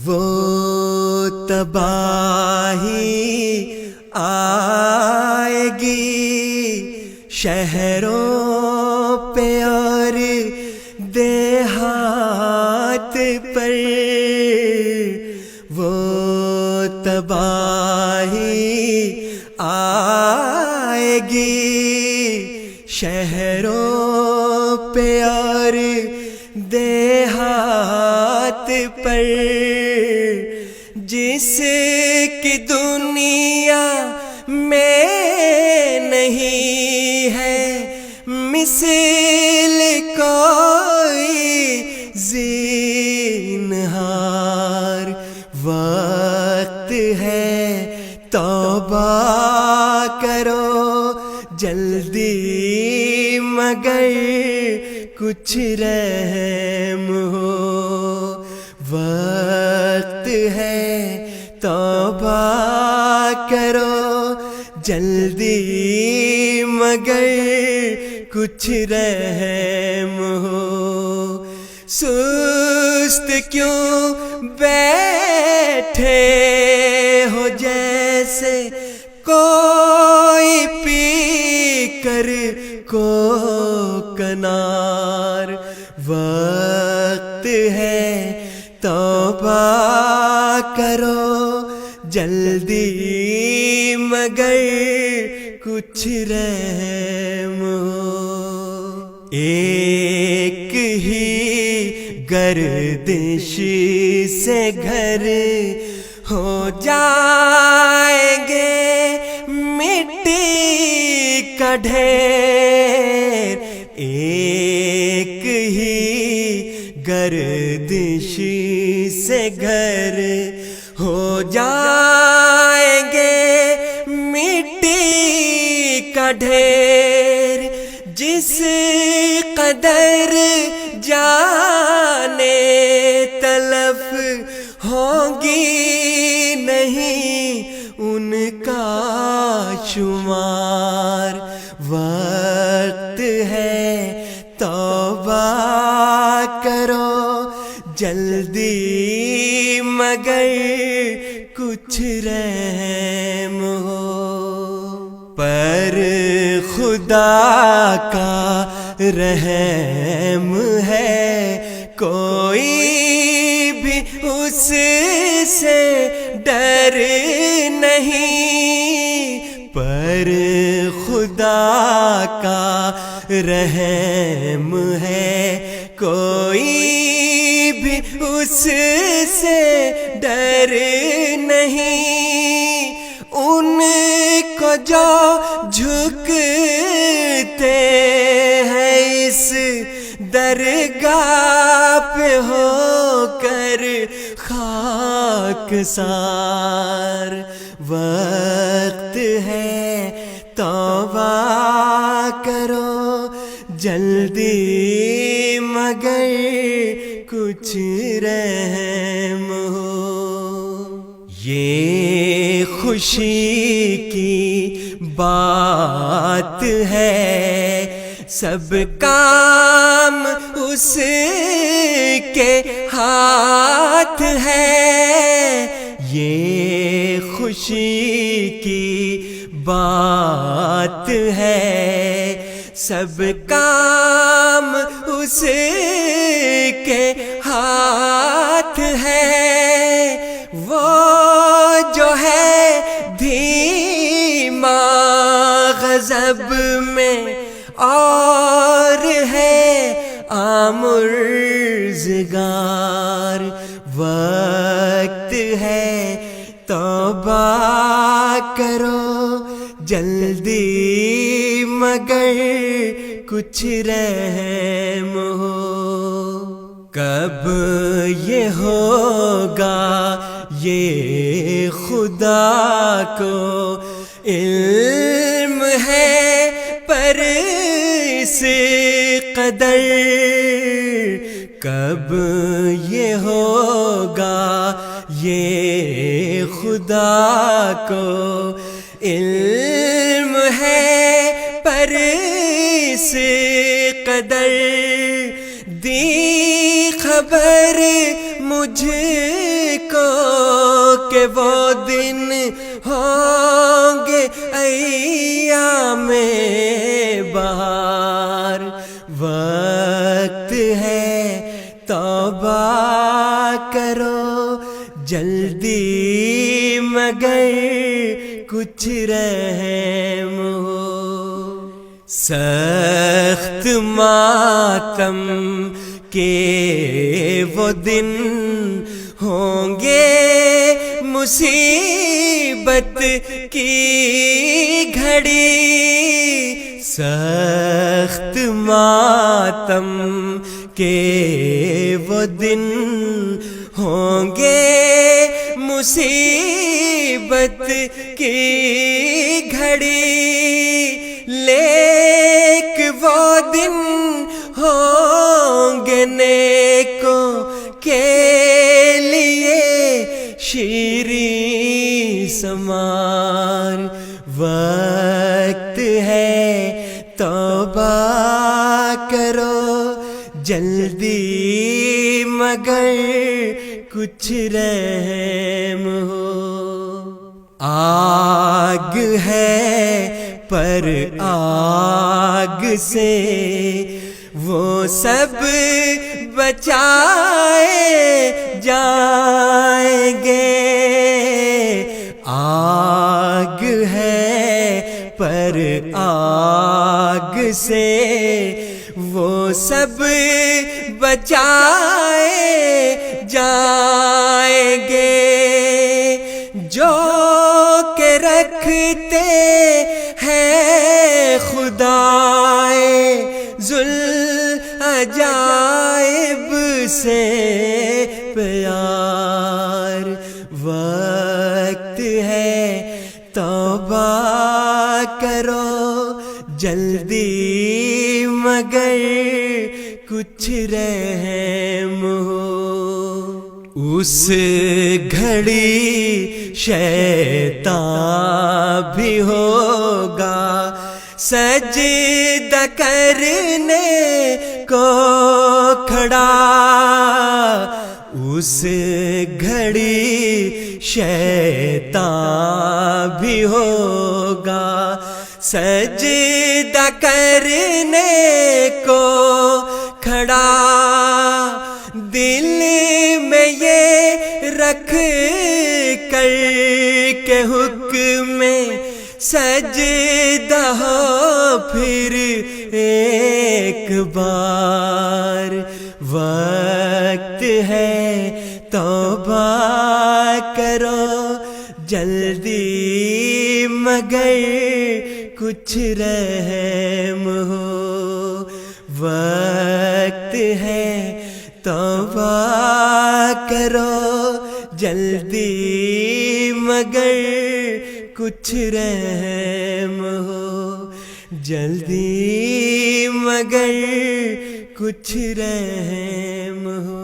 وہ تباہی آئے گی شہروں پہ اور دیہات پر، وہ تباہی آئے گی شہروں پہ اور دیہات پر، جس کی دنیا میں نہیں ہے مثل کوئی زینہار۔ وقت ہے توبہ کرو جلدی، مگر کچھ رحم ہو۔ وقت ہے توبہ کرو جلدی، مگر کچھ رحم ہو۔ سست کیوں بیٹھے ہو جیسے کوئی پی کر کوکنار۔ وقت ہے توبہ کرو جلدی، مگر کچھ رحم ہو۔ ایک ہی گردش سے گھر ہو جائیں گے مٹی کا ڈھیر، ایک ہی گردش سے گھر ہو جائیں گے مٹی کا ڈھیر۔ جس قدر جانے تلف ہوں گی نہیں ان کا شمار۔ وقت ہے توبہ کرو جلدی، مگر کچھ رحم ہو۔ پر خدا کا رحم ہے، کوئی بھی اس سے ڈر نہیں۔ پر خدا کا رحم ہے، کوئی بھی اس سے ڈر نہیں۔ ان کو جو جھکتے ہیں اس درگاہ پہ ہو کر خاکسار۔ وقت ہے توبہ کرو جلدی، مگر کچھ رحم ہو۔ یہ خوشی کی بات ہے، سب کام اس کے ہاتھ ہے۔ یہ خوشی کی بات ہے، سب کام اس کے ہاتھ ہے۔ وہ جو ہے دھیما غضب میں اور ہے آمرزگار۔ وقت ہے توبہ کرو جلدی، مگر کچھ رحم ہو۔ کب یہ ہوگا یہ خدا کو علم ہے، پر اس قدر کب یہ ہوگا یہ خدا کو علم ہے، پر اس قدر دی خبر مجھ مجھ کو کہ وہ دن ہوں گے ایام بہار، وقت ہے توبہ کرو جلدی مگر کچھ رحم ہو۔ سخت ماتم کے وہ دن ہوں گے، مصیبت کی گھڑی، سخت ماتم کے وہ دن ہوں گے، مصیبت کی گھڑی، لیک وہ دن ہوں گے نیکوں کے لیے شیریں سمار، وقت ہے توبہ کرو جلدی مگر کچھ رحم ہو۔ آگ ہے پر آگ سے وہ سب بچائے جائیں گے، آگ ہے پر آگ سے وہ سب بچائے جائیں گے، جو کہ رکھتے ہیں خدائے ذوالعجائب سے پیار، وقت ہے توبہ کرو جلدی مگر کچھ رحم ہو۔ اس گھڑی شیطان بھی ہوگا سجدہ کرنے کو کھڑا، اس گھڑی شیطان بھی ہوگا سجدہ کرنے کو کھڑا، دل میں یہ رکھ کر کے حکم سجدہ ہو پھر ایک بار، وقت ہے توبہ کرو جلدی مگر کچھ رحم ہو، وقت ہے توبہ کرو جلدی مگر کچھ رحم ہو، جلدی مگر کچھ رحم ہو۔